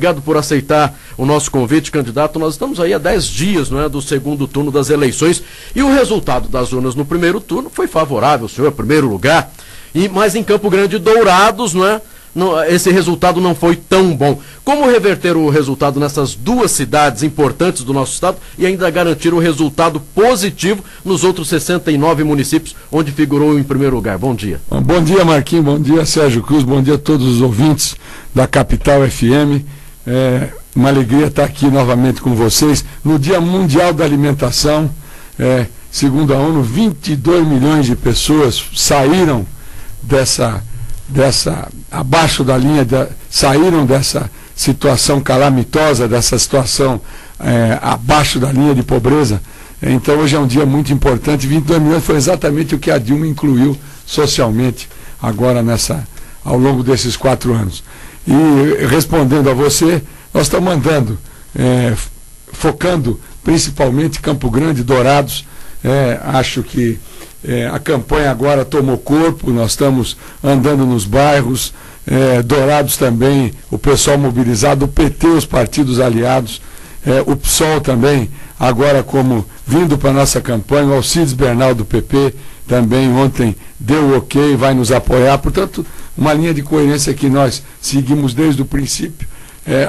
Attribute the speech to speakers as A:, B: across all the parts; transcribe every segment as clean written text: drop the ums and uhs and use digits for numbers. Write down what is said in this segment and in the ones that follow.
A: obrigado por aceitar o nosso convite, candidato. Nós estamos aí há 10 dias, não é, do segundo turno das eleições, e o resultado das urnas no primeiro turno foi favorável, o senhor, primeiro lugar, mas em Campo Grande, Dourados, não é? Esse resultado não foi tão bom. Como reverter o resultado nessas duas cidades importantes do nosso estado e ainda garantir o resultado positivo nos outros 69 municípios onde figurou em primeiro lugar? Bom dia.
B: Bom dia, Marquinhos. Bom dia, Sérgio Cruz. Bom dia a todos os ouvintes da Capital FM. Uma alegria estar aqui novamente com vocês no Dia Mundial da Alimentação. Segundo a ONU, 22 milhões de pessoas saíram abaixo da linha, saíram dessa situação calamitosa, dessa situação abaixo da linha de pobreza. Então hoje é um dia muito importante. 22 milhões foi exatamente o que a Dilma incluiu socialmente agora ao longo desses 4 anos. E respondendo a você, nós estamos andando, focando principalmente Campo Grande, Dourados. Acho que a campanha agora tomou corpo, nós estamos andando nos bairros, Dourados também, o pessoal mobilizado, o PT, os partidos aliados, o PSOL também, agora como vindo para a nossa campanha, o Alcides Bernal do PP também ontem deu o ok, vai nos apoiar, portanto, uma linha de coerência que nós seguimos desde o princípio,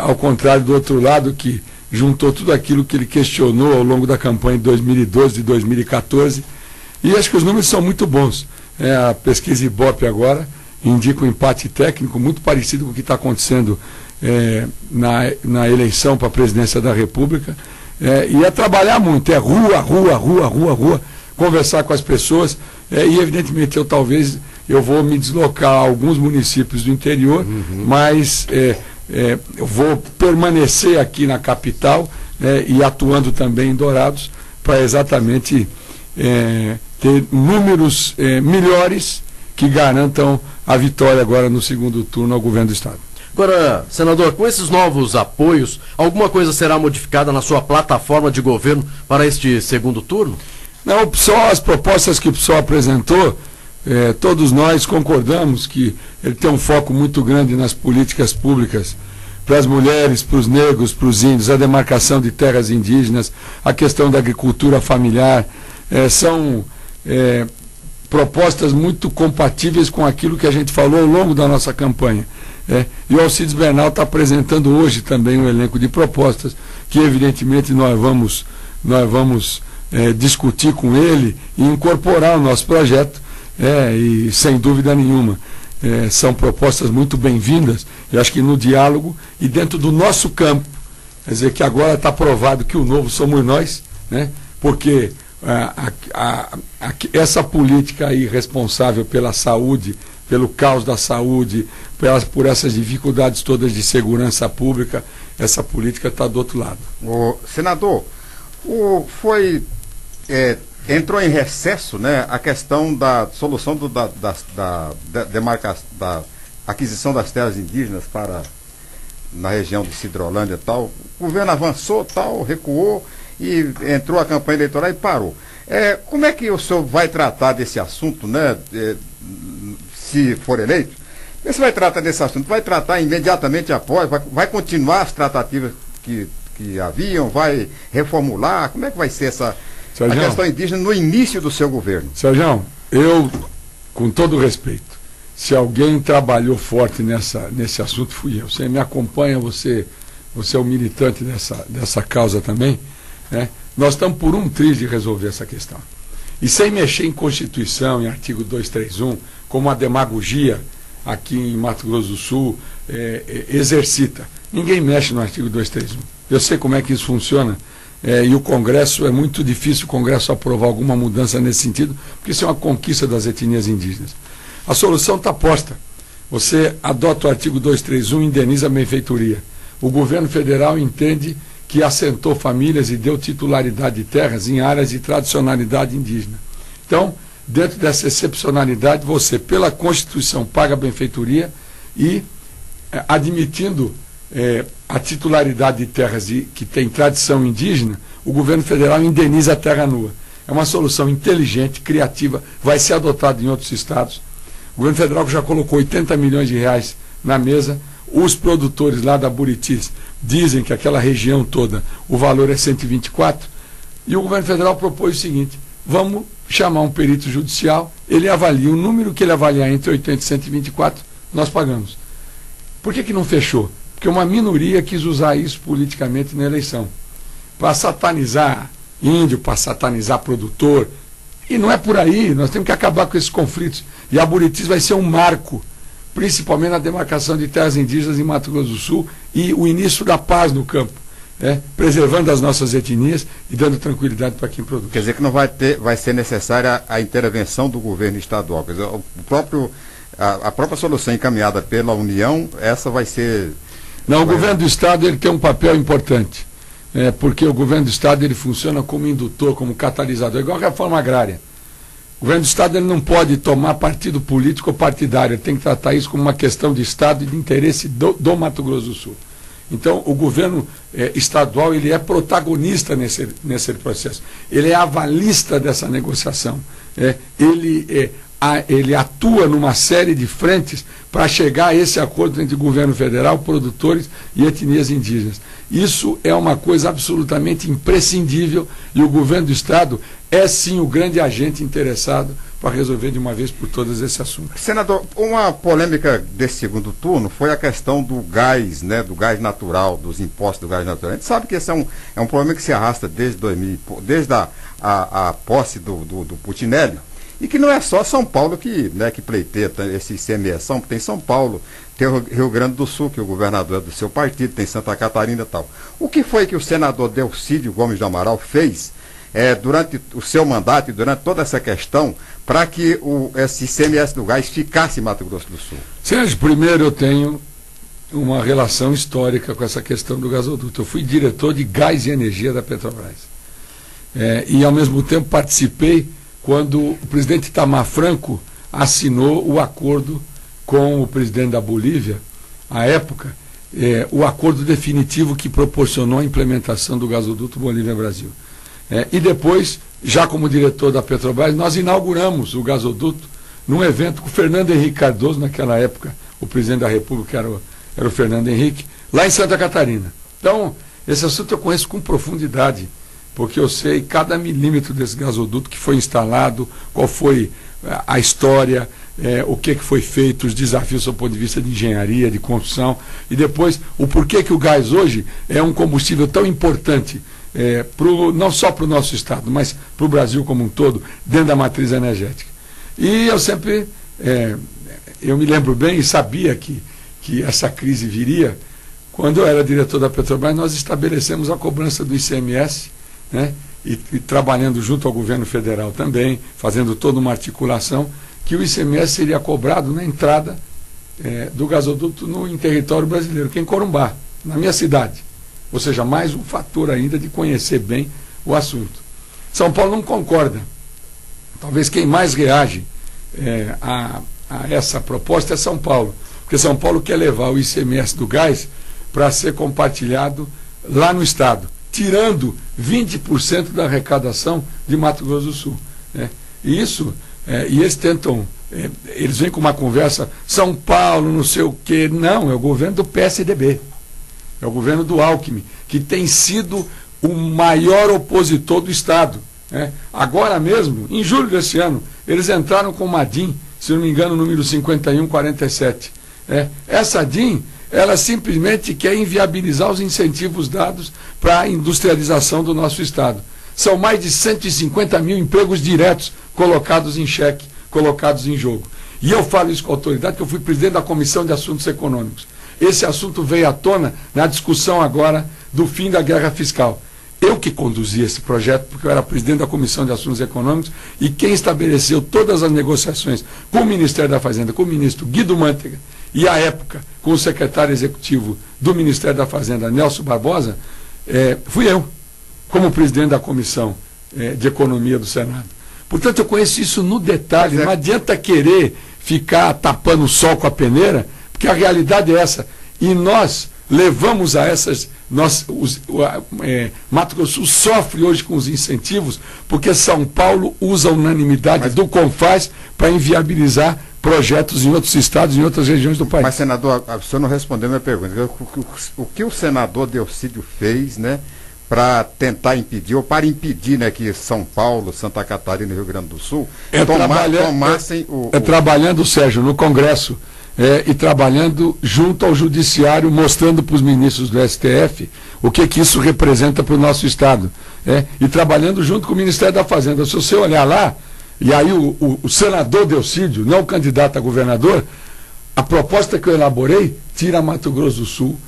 B: ao contrário do outro lado que juntou tudo aquilo que ele questionou ao longo da campanha de 2012 e 2014, e acho que os números são muito bons. A pesquisa Ibope agora indica um empate técnico muito parecido com o que está acontecendo na eleição para a presidência da República. E é trabalhar muito, rua, conversar com as pessoas. E evidentemente eu vou me deslocar a alguns municípios do interior, mas eu vou permanecer aqui na capital e atuando também em Dourados para exatamente ter números melhores que garantam a vitória agora no segundo turno ao governo do estado.
A: Agora, senador, com esses novos apoios, alguma coisa será modificada na sua plataforma de governo para este segundo turno?
B: Não, o PSOL, as propostas que o PSOL apresentou, todos nós concordamos que ele tem um foco muito grande nas políticas públicas para as mulheres, para os negros, para os índios, a demarcação de terras indígenas, a questão da agricultura familiar, são propostas muito compatíveis com aquilo que a gente falou ao longo da nossa campanha. E o Alcides Bernal está apresentando hoje também um elenco de propostas que evidentemente nós vamos discutir com ele e incorporar o nosso projeto, e sem dúvida nenhuma são propostas muito bem-vindas. Eu acho que no diálogo e dentro do nosso campo, quer dizer que agora está provado que o novo somos nós, porque essa política aí responsável pela saúde, pelo caos da saúde, por essas dificuldades todas de segurança pública, essa política está do outro lado.
C: Senador, entrou em recesso, a questão da solução da aquisição das terras indígenas na região de Sidrolândia e tal. O governo avançou, recuou e entrou a campanha eleitoral e parou. Como é que o senhor vai tratar desse assunto, se for eleito? Como você vai tratar desse assunto? Vai tratar imediatamente após? Vai continuar as tratativas que haviam? Vai reformular? Como é que vai ser a questão indígena no início do seu governo?
B: Sérgio, eu, com todo respeito, se alguém trabalhou forte nesse assunto, fui eu. Você me acompanha, você é um militante dessa causa também, Nós estamos por um triz de resolver essa questão. E sem mexer em Constituição, em artigo 231, como a demagogia aqui em Mato Grosso do Sul exercita. Ninguém mexe no artigo 231. Eu sei como é que isso funciona, e o Congresso, é muito difícil o Congresso aprovar alguma mudança nesse sentido, porque isso é uma conquista das etnias indígenas. A solução está posta. Você adota o artigo 231 e indeniza a benfeitoria. O governo federal entende que assentou famílias e deu titularidade de terras em áreas de tradicionalidade indígena. Então, dentro dessa excepcionalidade, você, pela Constituição, paga a benfeitoria e, admitindo a titularidade de terras que tem tradição indígena, o governo federal indeniza a terra nua. É uma solução inteligente, criativa, vai ser adotada em outros estados. O governo federal já colocou 80 milhões de reais na mesa. Os produtores lá da Buritis dizem que aquela região toda, o valor é 124, e o governo federal propôs o seguinte: vamos chamar um perito judicial, ele avalia o número que ele avaliar entre 80 e 124, nós pagamos. Por que não fechou? Porque uma minoria quis usar isso politicamente na eleição, para satanizar índio, para satanizar produtor, e não é por aí. Nós temos que acabar com esses conflitos, e a Buritis vai ser um marco, principalmente na demarcação de terras indígenas em Mato Grosso do Sul, e o início da paz no campo, preservando as nossas etnias e dando tranquilidade para quem produz.
C: Quer dizer que não vai ser necessária a intervenção do governo estadual. Quer dizer, a própria solução encaminhada pela União, essa vai ser...
B: Não, o governo do Estado ele tem um papel importante, porque o governo do Estado ele funciona como indutor, como catalisador, igual a reforma agrária. O governo do Estado ele não pode tomar partido político ou partidário, ele tem que tratar isso como uma questão de Estado e de interesse do Mato Grosso do Sul. Então, o governo estadual ele é protagonista nesse processo, ele é avalista dessa negociação, ele atua numa série de frentes para chegar a esse acordo entre governo federal, produtores e etnias indígenas. Isso é uma coisa absolutamente imprescindível, e o governo do Estado é sim o grande agente interessado para resolver de uma vez por todas esse assunto.
C: Senador, uma polêmica desse segundo turno foi a questão do gás, do gás natural, dos impostos do gás natural. A gente sabe que esse é um problema que se arrasta desde a posse do Putinelli, e que não é só São Paulo que pleiteia esse ICMS, tem São Paulo, tem o Rio Grande do Sul, que o governador é do seu partido, tem Santa Catarina e tal. O que foi que o senador Delcídio Gomes do Amaral fez durante o seu mandato e durante toda essa questão para que esse ICMS do gás ficasse em Mato Grosso do Sul?
B: Sérgio, primeiro eu tenho uma relação histórica com essa questão do gasoduto. Eu fui diretor de gás e energia da Petrobras. E ao mesmo tempo participei quando o presidente Itamar Franco assinou o acordo com o presidente da Bolívia, à época, o acordo definitivo que proporcionou a implementação do gasoduto Bolívia-Brasil. E depois, já como diretor da Petrobras, nós inauguramos o gasoduto num evento com o Fernando Henrique Cardoso, naquela época, o presidente da República era o Fernando Henrique, lá em Santa Catarina. Então, esse assunto eu conheço com profundidade, porque eu sei cada milímetro desse gasoduto que foi instalado, qual foi a história, o que foi feito, os desafios do ponto de vista de engenharia, de construção, e depois o porquê que o gás hoje é um combustível tão importante, não só para o nosso Estado, mas para o Brasil como um todo, dentro da matriz energética. E eu sempre, eu me lembro bem e sabia que essa crise viria. Quando eu era diretor da Petrobras, nós estabelecemos a cobrança do ICMS, e trabalhando junto ao governo federal também, fazendo toda uma articulação, que o ICMS seria cobrado na entrada do gasoduto em território brasileiro, que é em Corumbá, na minha cidade. Ou seja, mais um fator ainda de conhecer bem o assunto. São Paulo não concorda. Talvez quem mais reage a essa proposta é São Paulo, porque São Paulo quer levar o ICMS do gás para ser compartilhado lá no Estado, tirando 20% da arrecadação de Mato Grosso do Sul. E isso, e eles tentam, eles vêm com uma conversa, São Paulo, não sei o quê. Não, é o governo do PSDB, é o governo do Alckmin, que tem sido o maior opositor do Estado. Agora mesmo, em julho desse ano, eles entraram com uma DIN, se não me engano, número 5147. Essa DIN, ela simplesmente quer inviabilizar os incentivos dados para a industrialização do nosso Estado. São mais de 150 mil empregos diretos colocados em xeque, colocados em jogo. E eu falo isso com autoridade, porque eu fui presidente da Comissão de Assuntos Econômicos. Esse assunto veio à tona na discussão agora do fim da guerra fiscal. Eu que conduzi esse projeto, porque eu era presidente da Comissão de Assuntos Econômicos, e quem estabeleceu todas as negociações com o Ministério da Fazenda, com o ministro Guido Mantega, e à época com o secretário executivo do Ministério da Fazenda, Nelson Barbosa, fui eu, como presidente da Comissão de Economia do Senado. Portanto, eu conheço isso no detalhe. Não adianta querer ficar tapando o sol com a peneira, porque a realidade é essa. E nós levamos a essas... Mato Grosso do Sul sofre hoje com os incentivos, porque São Paulo usa a unanimidade do CONFAS para inviabilizar projetos em outros estados, em outras regiões do país.
C: Mas, senador, o senhor não respondeu a minha pergunta. O que o senador Delcídio fez, né, para tentar impedir, ou para impedir, né, que São Paulo, Santa Catarina e Rio Grande do Sul tomassem
B: trabalhando, Sérgio, no Congresso, e trabalhando junto ao Judiciário, mostrando para os ministros do STF o que isso representa para o nosso Estado. E trabalhando junto com o Ministério da Fazenda. Se você olhar lá, e aí o senador Delcídio, não o candidato a governador, a proposta que eu elaborei tira Mato Grosso do Sul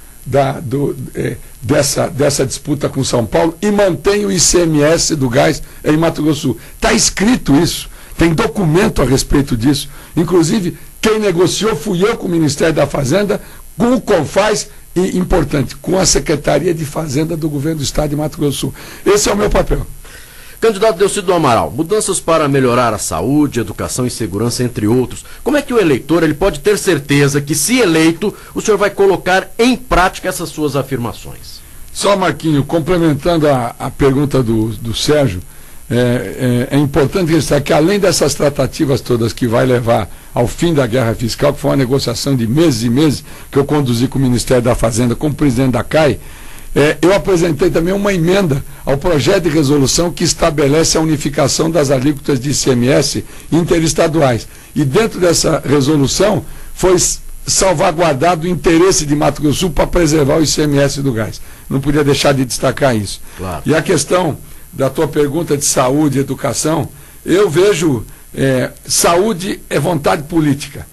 B: dessa disputa com São Paulo e mantém o ICMS do gás em Mato Grosso do Sul. Está escrito isso, tem documento a respeito disso. Inclusive, quem negociou fui eu com o Ministério da Fazenda, com o CONFAS e, importante, com a Secretaria de Fazenda do Governo do Estado de Mato Grosso do Sul. Esse é o meu papel.
A: Candidato Delcídio do Amaral, mudanças para melhorar a saúde, educação e segurança, entre outros. Como é que o eleitor ele pode ter certeza que, se eleito, o senhor vai colocar em prática essas suas afirmações?
B: Só, Marquinho, complementando a pergunta do Sérgio, é importante registrar que, além dessas tratativas todas que vai levar ao fim da guerra fiscal, que foi uma negociação de meses e meses, que eu conduzi com o Ministério da Fazenda, como presidente da CAI, eu apresentei também uma emenda ao projeto de resolução que estabelece a unificação das alíquotas de ICMS interestaduais. E dentro dessa resolução foi salvaguardado o interesse de Mato Grosso do Sul para preservar o ICMS do gás. Não podia deixar de destacar isso.
A: Claro.
B: E a questão da tua pergunta de saúde e educação, eu vejo saúde é vontade política.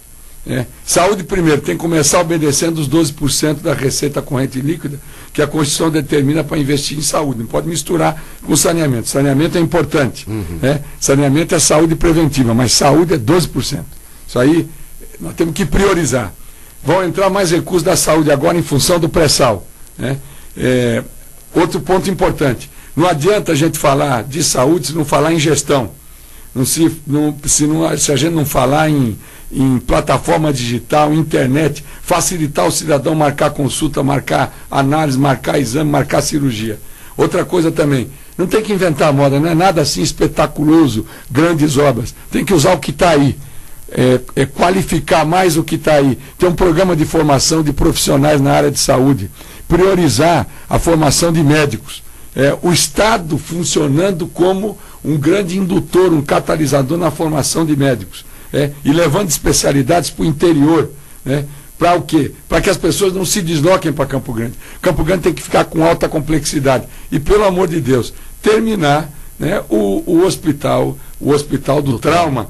B: Saúde, primeiro, tem que começar obedecendo os 12% da receita corrente líquida que a Constituição determina para investir em saúde. Não pode misturar com saneamento. Saneamento é importante. Saneamento é saúde preventiva, mas saúde é 12%. Isso aí nós temos que priorizar. Vão entrar mais recursos da saúde agora em função do pré-sal. Outro ponto importante. Não adianta a gente falar de saúde se não falar em gestão. Se a gente não falar em plataforma digital, internet, facilitar o cidadão marcar consulta, marcar análise, marcar exame, marcar cirurgia. Outra coisa também, não tem que inventar moda, não é nada assim espetaculoso, grandes obras. Tem que usar o que está aí, qualificar mais o que está aí. Ter um programa de formação de profissionais na área de saúde, priorizar a formação de médicos. O Estado funcionando como um grande indutor, um catalisador na formação de médicos. E levando especialidades para o interior. Para o quê? Para que as pessoas não se desloquem para Campo Grande. Campo Grande tem que ficar com alta complexidade. E, pelo amor de Deus, terminar o hospital do trauma,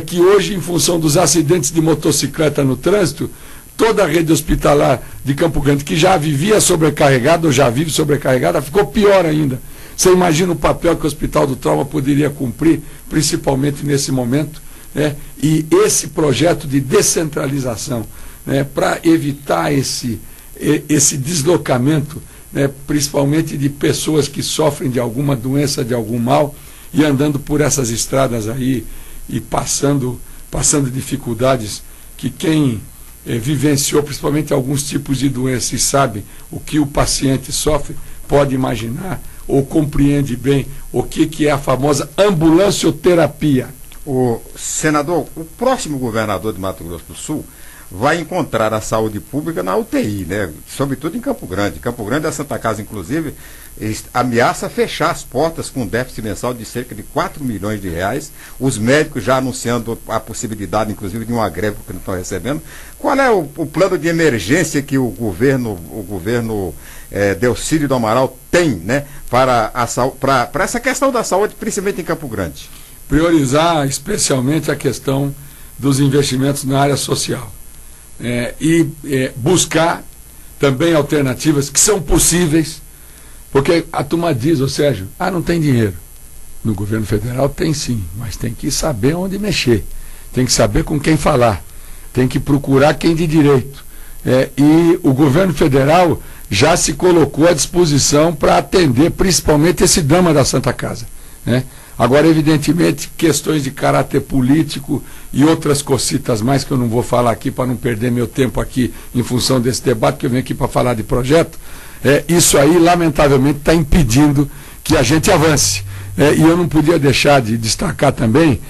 B: que hoje, em função dos acidentes de motocicleta no trânsito, toda a rede hospitalar de Campo Grande, que já vivia sobrecarregada, ou já vive sobrecarregada, ficou pior ainda. Você imagina o papel que o Hospital do Trauma poderia cumprir, principalmente nesse momento. E esse projeto de descentralização, para evitar esse deslocamento, principalmente de pessoas que sofrem de alguma doença, de algum mal, e andando por essas estradas aí, e passando dificuldades que quem vivenciou principalmente alguns tipos de doenças e sabe o que o paciente sofre, pode imaginar ou compreende bem o que é a famosa ambulancioterapia.
C: O senador, o próximo governador de Mato Grosso do Sul vai encontrar a saúde pública na UTI, sobretudo em Campo Grande. Campo Grande, a Santa Casa, inclusive, ameaça fechar as portas com um déficit mensal de cerca de 4 milhões de reais. Os médicos já anunciando a possibilidade, inclusive, de uma greve que não estão recebendo. Qual é o plano de emergência que o governo Delcídio do Amaral tem, para essa questão da saúde, principalmente em Campo Grande?
B: Priorizar especialmente a questão dos investimentos na área social. E buscar também alternativas que são possíveis, porque a turma diz, Sérgio, não tem dinheiro. No governo federal tem sim, mas tem que saber onde mexer, tem que saber com quem falar, tem que procurar quem de direito. E o governo federal já se colocou à disposição para atender principalmente esse drama da Santa Casa. Agora, evidentemente, questões de caráter político e outras cocitas mais que eu não vou falar aqui para não perder meu tempo aqui em função desse debate, que eu venho aqui para falar de projeto, isso aí, lamentavelmente, está impedindo que a gente avance. E eu não podia deixar de destacar também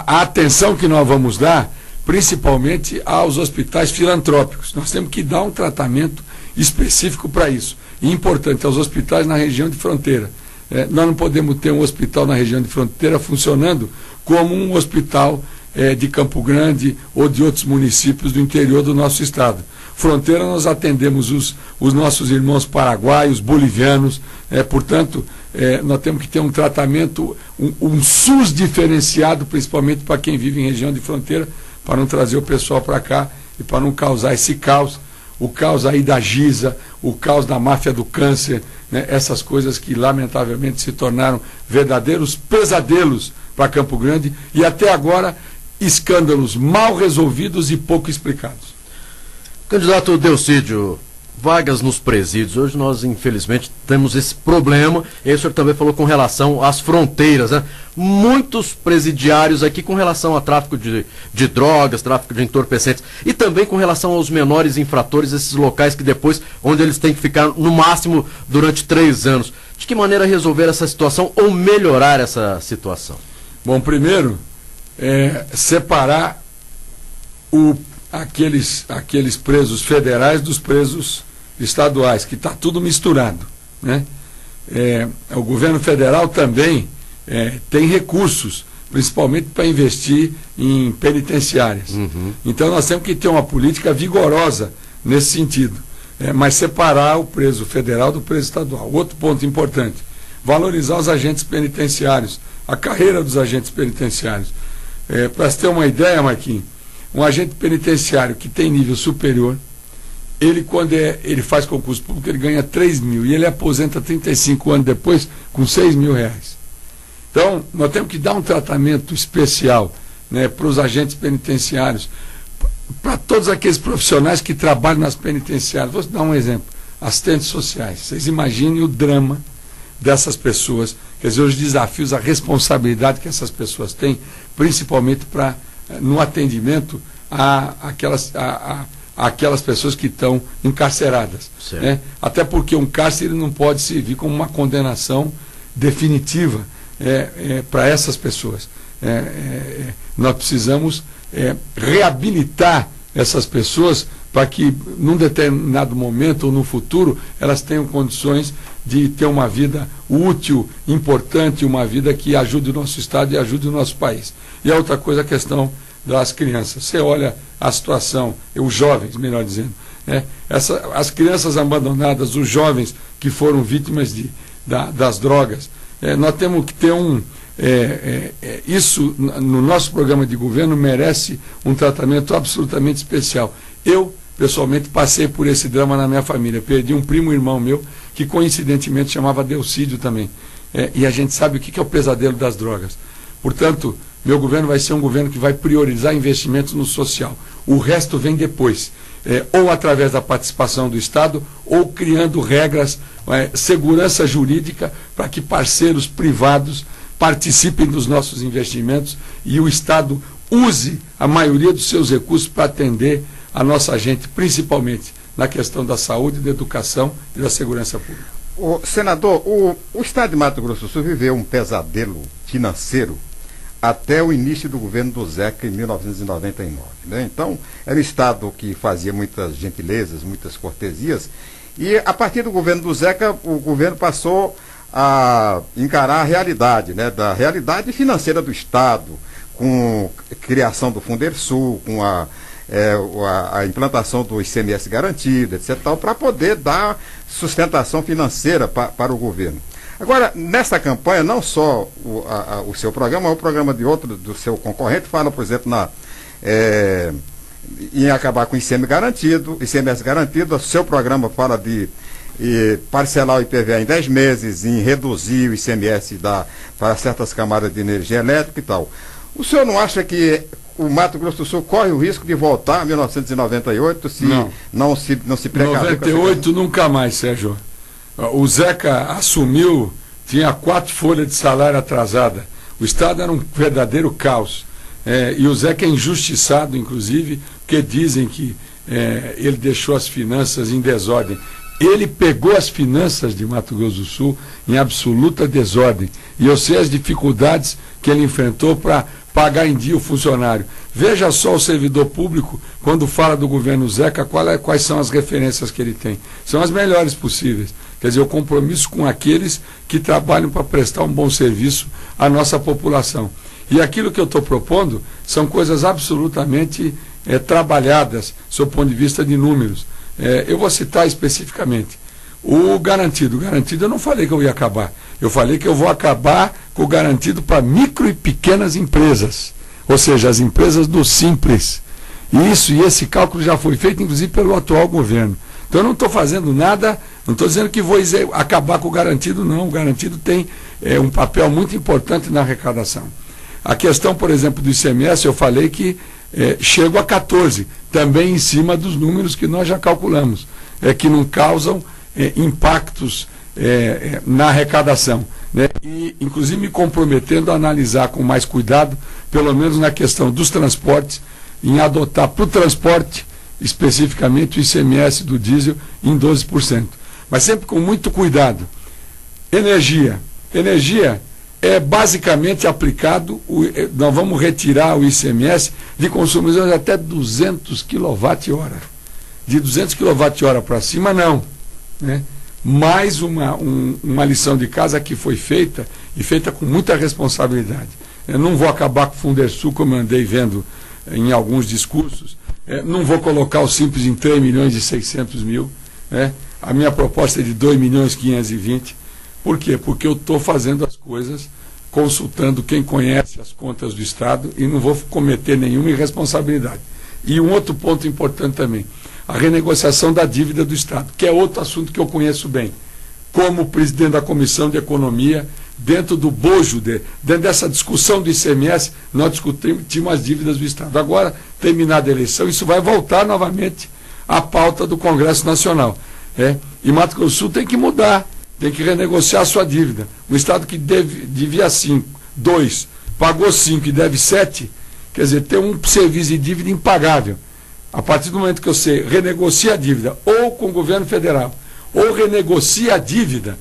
B: a atenção que nós vamos dar principalmente aos hospitais filantrópicos. Nós temos que dar um tratamento específico para isso. E importante, aos hospitais na região de fronteira. Nós não podemos ter um hospital na região de fronteira funcionando como um hospital de Campo Grande ou de outros municípios do interior do nosso estado. Fronteira, nós atendemos os nossos irmãos paraguaios, bolivianos, portanto, nós temos que ter um tratamento, um SUS diferenciado, principalmente para quem vive em região de fronteira, para não trazer o pessoal para cá e para não causar esse caos, o caos aí da Giza, o caos da máfia do câncer, né, essas coisas que lamentavelmente se tornaram verdadeiros pesadelos para Campo Grande e até agora escândalos mal resolvidos e pouco explicados.
A: Candidato Delcídio, vagas nos presídios. Hoje nós, infelizmente, temos esse problema. E aí o senhor também falou com relação às fronteiras, né? Muitos presidiários aqui com relação a tráfico de drogas, tráfico de entorpecentes e também com relação aos menores infratores, esses locais que depois, onde eles têm que ficar no máximo durante 3 anos. De que maneira resolver essa situação ou melhorar essa situação?
B: Bom, primeiro, separar aqueles presos federais dos presos estaduais, que está tudo misturado, né? O governo federal também tem recursos, principalmente para investir em penitenciárias. Uhum. Então nós temos que ter uma política vigorosa nesse sentido, mas separar o preso federal do preso estadual. Outro ponto importante, valorizar os agentes penitenciários, a carreira dos agentes penitenciários. Para você ter uma ideia, Marquinhos, um agente penitenciário que tem nível superior, ele quando ele faz concurso público, ele ganha 3 mil e ele aposenta 35 anos depois com 6 mil reais. Então, nós temos que dar um tratamento especial, né, para os agentes penitenciários, para todos aqueles profissionais que trabalham nas penitenciárias. Vou dar um exemplo, assistentes sociais. Vocês imaginem o drama dessas pessoas, quer dizer, os desafios, a responsabilidade que essas pessoas têm, principalmente no atendimento àquelas pessoas que estão encarceradas. Né? Até porque um cárcere não pode servir como uma condenação definitiva para essas pessoas. Nós precisamos reabilitar essas pessoas para que, num determinado momento ou no futuro, elas tenham condições de ter uma vida útil, importante, uma vida que ajude o nosso Estado e ajude o nosso país. E a outra coisa, a questão das crianças. Você olha a situação, os jovens, melhor dizendo, as crianças abandonadas, os jovens que foram vítimas das drogas. Nós temos que ter isso no nosso programa de governo merece um tratamento absolutamente especial. Eu, pessoalmente, passei por esse drama na minha família. Perdi um primo irmão meu que coincidentemente chamava Delcídio também. E a gente sabe o que é o pesadelo das drogas. Portanto, meu governo vai ser um governo que vai priorizar investimentos no social. O resto vem depois, ou através da participação do Estado, ou criando regras, segurança jurídica, para que parceiros privados participem dos nossos investimentos e o Estado use a maioria dos seus recursos para atender a nossa gente, principalmente na questão da saúde, da educação e da segurança pública.
C: Senador, o Estado de Mato Grosso do Sul viveu um pesadelo financeiro até o início do governo do Zeca em 1999. Né? Então, era um Estado que fazia muitas gentilezas, muitas cortesias, e a partir do governo do Zeca, o governo passou a encarar a realidade, né, da realidade financeira do Estado, com a criação do Fundersul, com a implantação do ICMS garantido, etc., para poder dar sustentação financeira para o governo. Agora, nessa campanha, não só o seu programa, mas o programa de outro, do seu concorrente, fala, por exemplo, em acabar com o ICMS garantido, o seu programa fala de parcelar o IPVA em 10 meses, em reduzir o ICMS para certas camadas de energia elétrica e tal. O senhor não acha que o Mato Grosso do Sul corre o risco de voltar a 1998 se não se precaver?
B: 98 nunca mais, Sérgio. O Zeca assumiu, tinha 4 folhas de salário atrasada. O Estado era um verdadeiro caos. E o Zeca é injustiçado, inclusive, porque dizem que ele deixou as finanças em desordem. Ele pegou as finanças de Mato Grosso do Sul em absoluta desordem. E eu sei as dificuldades que ele enfrentou para pagar em dia o funcionário. Veja só o servidor público, quando fala do governo Zeca, quais são as referências que ele tem. São as melhores possíveis. Quer dizer, o compromisso com aqueles que trabalham para prestar um bom serviço à nossa população. E aquilo que eu estou propondo são coisas absolutamente trabalhadas, sob o ponto de vista de números. Eu vou citar especificamente. O garantido eu não falei que eu ia acabar. Eu falei que eu vou acabar com o garantido para micro e pequenas empresas. Ou seja, as empresas do Simples. E esse cálculo já foi feito, inclusive, pelo atual governo. Então, eu não estou fazendo nada, não estou dizendo que vou acabar com o garantido, não. O garantido tem um papel muito importante na arrecadação. A questão, por exemplo, do ICMS, eu falei que chego a 14, também em cima dos números que nós já calculamos, que não causam impactos na arrecadação. Né? E, inclusive, me comprometendo a analisar com mais cuidado, pelo menos na questão dos transportes, em adotar para o transporte, especificamente, o ICMS do diesel em 12%. Mas sempre com muito cuidado. Energia é basicamente aplicado, nós vamos retirar o ICMS de consumidores até 200 kWh. De 200 kWh para cima, não. Né? Mais uma lição de casa que foi feita, e feita com muita responsabilidade. Eu não vou acabar com o Fundersul, como eu andei vendo em alguns discursos. Não vou colocar o Simples em 3.600.000. A minha proposta é de 2.520.000. Por quê? Porque eu estou fazendo as coisas consultando quem conhece as contas do Estado e não vou cometer nenhuma irresponsabilidade. E um outro ponto importante também, a renegociação da dívida do Estado, que é outro assunto que eu conheço bem. Como presidente da Comissão de Economia, dentro do bojo, dentro dessa discussão do ICMS, nós discutimos as dívidas do Estado. Agora, terminada a eleição, isso vai voltar novamente à pauta do Congresso Nacional. E Mato Grosso do Sul tem que mudar, tem que renegociar a sua dívida. O Estado que devia 5, 2, pagou 5 e deve 7, quer dizer, tem um serviço de dívida impagável. A partir do momento que você renegocia a dívida, ou com o governo federal, ou renegocia a dívida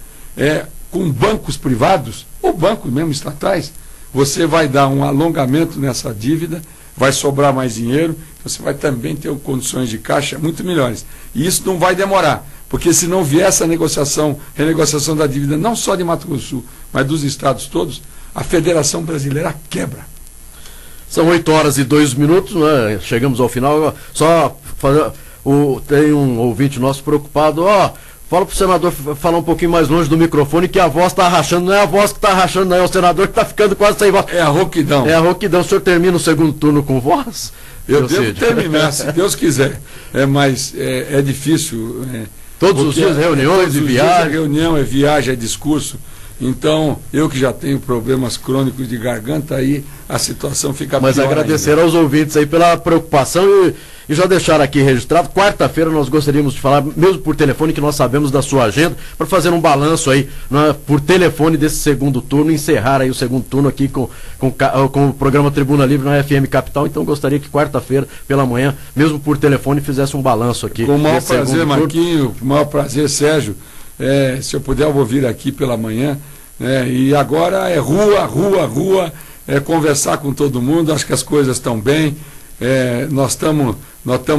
B: com bancos privados, ou bancos mesmo estatais, você vai dar um alongamento nessa dívida, vai sobrar mais dinheiro, você vai também ter condições de caixa muito melhores. E isso não vai demorar, porque se não vier essa renegociação da dívida, não só de Mato Grosso do Sul, mas dos estados todos, a Federação Brasileira quebra.
A: São 8h02, né? Chegamos ao final. Só tem um ouvinte nosso preocupado. Fala pro senador falar um pouquinho mais longe do microfone, que a voz está rachando. Não é a voz que está rachando, não, é o senador que está ficando quase sem voz.
B: É a rouquidão.
A: É a rouquidão. O senhor termina o segundo turno com voz?
B: Eu devo terminar, se Deus quiser. Mas é difícil.
A: Todos os dias reuniões e viagens.
B: Reunião, viagem, é discurso. Então, eu que já tenho problemas crônicos de garganta, aí a situação fica pior.
A: Mas agradecer ainda aos ouvintes aí pela preocupação e já deixar aqui registrado. Quarta-feira nós gostaríamos de falar, mesmo por telefone, que nós sabemos da sua agenda, para fazer um balanço aí, por telefone desse segundo turno, encerrar aí o segundo turno aqui com o programa Tribuna Livre na FM Capital. Então gostaria que quarta-feira, pela manhã, mesmo por telefone, fizesse um balanço aqui.
B: Com o maior prazer, Marquinho, com o maior prazer, Sérgio. Se eu puder, eu vou vir aqui pela manhã. E agora é rua, conversar com todo mundo. Acho que as coisas estão bem. Nós estamos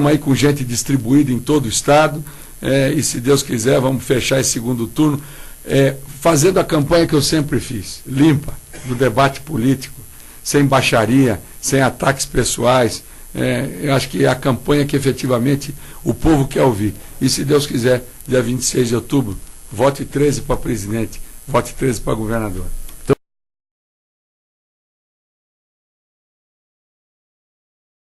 B: aí com gente distribuída em todo o estado. E se Deus quiser, vamos fechar esse segundo turno fazendo a campanha que eu sempre fiz, limpa, do debate político, sem baixaria, sem ataques pessoais. Eu acho que é a campanha que efetivamente o povo quer ouvir. E se Deus quiser, dia 26 de outubro, vote 13 para presidente, vote 13 para governador.